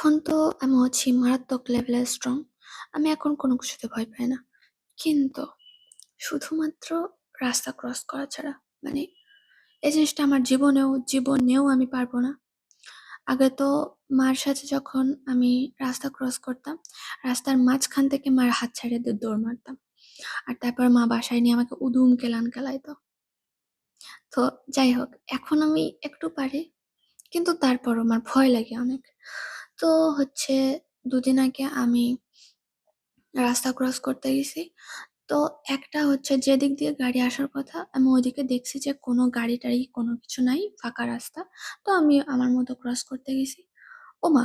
এখন তো আমি হচ্ছি মারাত্মক লেভেলের স্ট্রং। আমি এখন কোনো কিছুতে ভয় পাই না। কিন্তু শুধুমাত্র রাস্তা ক্রস করা ছাড়া। মানে এই জিনিসটা আমার জীবনেও আমি পারব না। আগে তো মার সাথে যখন আমি রাস্তা ক্রস করতাম, রাস্তার মাঝখান থেকে মার হাত ছাড়িয়ে দিয়ে দৌড় মারতাম। আর তারপর মা বাসায় নিয়ে আমাকে উদুম কেলান কেলাইতো। তো যাই হোক, এখন আমি একটু পারি। কিন্তু তারপরও আমার ভয় লাগে অনেক। তো হচ্ছে ২ দিন আগে আমি রাস্তা ক্রস করতে গেছি। তো একটা হচ্ছে যেদিক দিয়ে গাড়ি আসার কথা, আমি ওইদিকে দেখছি যে কোনো গাড়ি-টাড়ি কোনো কিছু নাই, ফাঁকা রাস্তা। তো আমি আমার মতো ক্রস করতে গেছি। ওমা!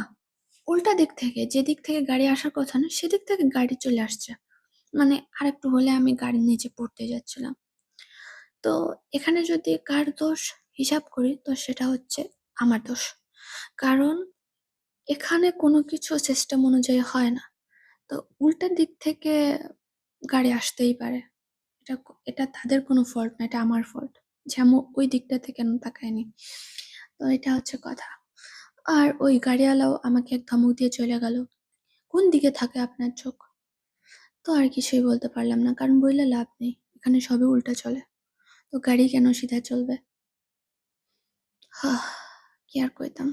উল্টা দিক থেকে, যেদিক থেকে গাড়ি আসার কথা না, সেদিক থেকে গাড়ি চলে আসছে। মানে আরেকটু হলে আমি গাড়ির নিচে পড়তে যাচ্ছিলাম। তো এখানে যদি কার দোষ হিসাব করি, তো সেটা হচ্ছে আমার দোষ। কারণ এখানে কোনো কিছু সিস্টেম অনুযায়ী হয় না। তো উল্টা দিক থেকে গাড়ি আসতেই পারে। এটা তাদের কোনো ফল্ট না, এটা আমার ফল্ট। যে আমি ওই দিকটাতে কেন তাকাইনি। তো এটা হচ্ছে কথা। আর ওই গাড়িওয়ালাও আমাকে এক ধমক দিয়ে চলে গেল। কোন দিকে থাকে আপনার চোখ? তো আর কিছুই বলতে পারলাম না, কারণ বইলে লাভ নেই। এখানে সবই উল্টা চলে। তো গাড়ি কেন সিধা চলবে? কি আর কইতাম।